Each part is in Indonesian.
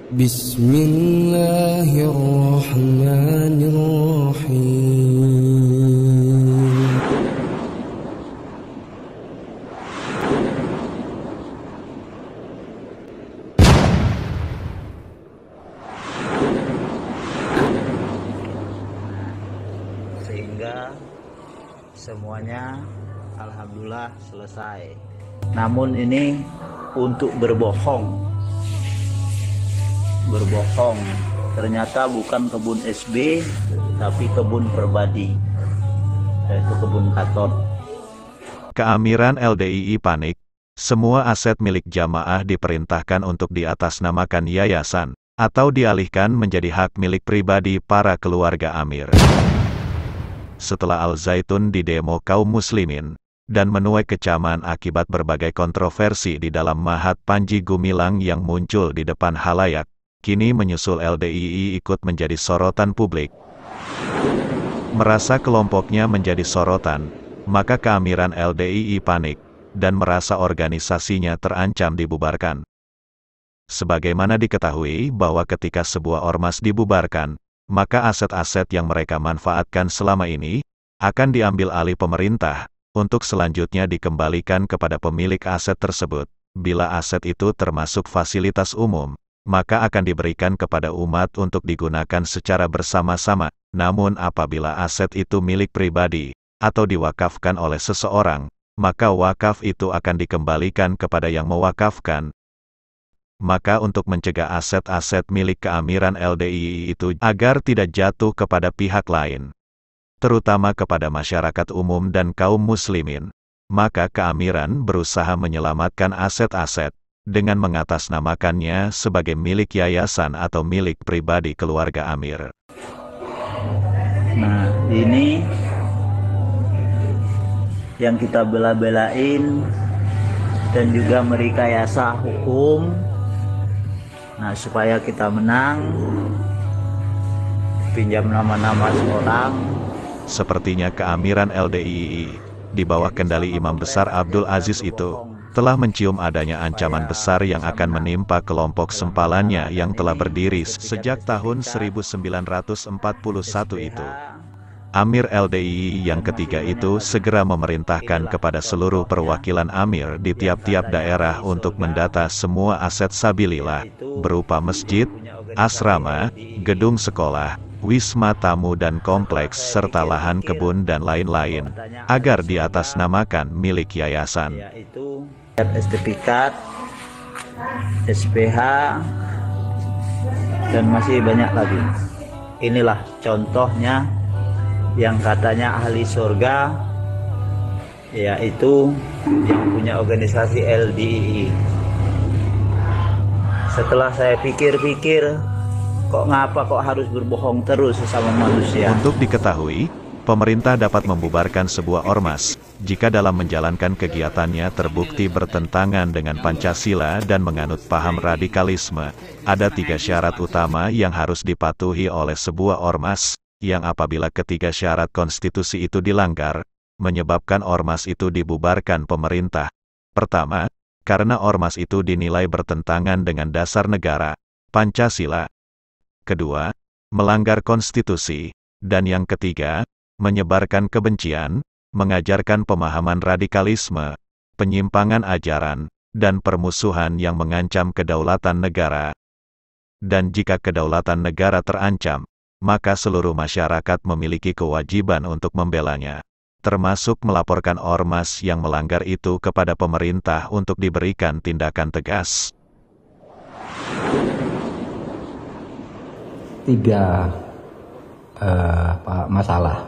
Bismillahirrahmanirrahim. Sehingga semuanya alhamdulillah selesai. Namun ini untuk berbohong ternyata bukan kebun SB tapi kebun pribadi, yaitu kebun katon. Keamiran LDII panik. Semua aset milik jamaah diperintahkan untuk diatasnamakan yayasan atau dialihkan menjadi hak milik pribadi para keluarga Amir. Setelah Al-Zaitun didemo kaum muslimin dan menuai kecaman akibat berbagai kontroversi di dalam Mahat Panji Gumilang yang muncul di depan halayak, kini menyusul LDII ikut menjadi sorotan publik. Merasa kelompoknya menjadi sorotan, maka keamiran LDII panik dan merasa organisasinya terancam dibubarkan. Sebagaimana diketahui bahwa ketika sebuah ormas dibubarkan, maka aset-aset yang mereka manfaatkan selama ini akan diambil alih pemerintah untuk selanjutnya dikembalikan kepada pemilik aset tersebut. Bila aset itu termasuk fasilitas umum, maka akan diberikan kepada umat untuk digunakan secara bersama-sama. Namun apabila aset itu milik pribadi atau diwakafkan oleh seseorang, maka wakaf itu akan dikembalikan kepada yang mewakafkan. Maka untuk mencegah aset-aset milik keamiran LDII itu agar tidak jatuh kepada pihak lain, terutama kepada masyarakat umum dan kaum muslimin, maka keamiran berusaha menyelamatkan aset-aset dengan mengatasnamakannya sebagai milik yayasan atau milik pribadi keluarga Amir. Nah, ini yang kita bela-belain dan juga merekayasa hukum. Nah, supaya kita menang, pinjam nama-nama seorang. Sepertinya keamiran LDII di bawah kendali Imam Besar Abdul Aziz itu telah mencium adanya ancaman besar yang akan menimpa kelompok sempalannya yang telah berdiri sejak tahun 1941 itu. Amir LDII yang ketiga itu segera memerintahkan kepada seluruh perwakilan Amir di tiap-tiap daerah untuk mendata semua aset sabilillah, berupa masjid, asrama, gedung sekolah, wisma tamu dan kompleks serta lahan kebun dan lain-lain, agar diatasnamakan milik yayasan. Yaitu sertifikat, SPH, dan masih banyak lagi. Inilah contohnya yang katanya ahli surga, yaitu yang punya organisasi LDII. Setelah saya pikir-pikir, kok harus berbohong terus sesama manusia? Untuk diketahui, pemerintah dapat membubarkan sebuah ormas jika dalam menjalankan kegiatannya terbukti bertentangan dengan Pancasila dan menganut paham radikalisme. Ada 3 syarat utama yang harus dipatuhi oleh sebuah ormas, yang apabila ketiga syarat konstitusi itu dilanggar, menyebabkan ormas itu dibubarkan pemerintah. Pertama, karena ormas itu dinilai bertentangan dengan dasar negara, Pancasila. Kedua, melanggar konstitusi. Dan yang ketiga, menyebarkan kebencian, mengajarkan pemahaman radikalisme, penyimpangan ajaran, dan permusuhan yang mengancam kedaulatan negara. Dan jika kedaulatan negara terancam, maka seluruh masyarakat memiliki kewajiban untuk membelanya, termasuk melaporkan ormas yang melanggar itu kepada pemerintah untuk diberikan tindakan tegas. 3 masalah.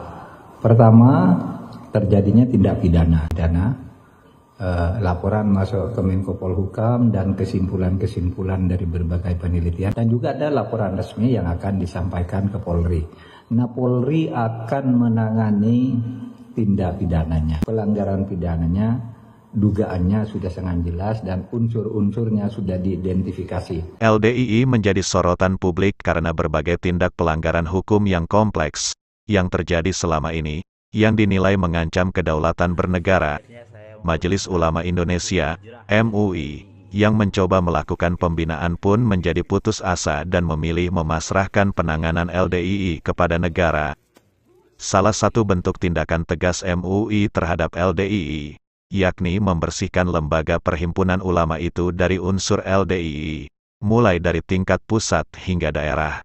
Pertama, terjadinya tindak pidana. Laporan masuk ke Menko Polhukam dan kesimpulan-kesimpulan dari berbagai penelitian, dan juga ada laporan resmi yang akan disampaikan ke Polri. Nah, Polri akan menangani tindak pidananya. Pelanggaran pidananya, dugaannya sudah sangat jelas dan unsur-unsurnya sudah diidentifikasi. LDII menjadi sorotan publik karena berbagai tindak pelanggaran hukum yang kompleks yang terjadi selama ini, yang dinilai mengancam kedaulatan bernegara. Majelis Ulama Indonesia, MUI, yang mencoba melakukan pembinaan pun menjadi putus asa dan memilih memasrahkan penanganan LDII kepada negara. Salah satu bentuk tindakan tegas MUI terhadap LDII, yakni membersihkan lembaga perhimpunan ulama itu dari unsur LDII, mulai dari tingkat pusat hingga daerah.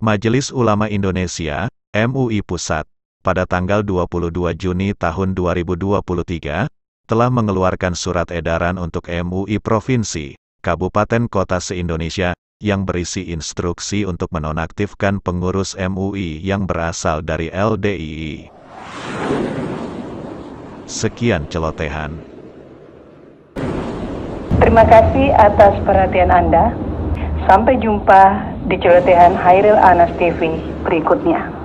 Majelis Ulama Indonesia, MUI Pusat, pada tanggal 22 Juni tahun 2023, telah mengeluarkan surat edaran untuk MUI Provinsi, Kabupaten Kota se-Indonesia, yang berisi instruksi untuk menonaktifkan pengurus MUI yang berasal dari LDII. Sekian celotehan. Terima kasih atas perhatian Anda. Sampai jumpa di celotehan Hairil Anas TV berikutnya.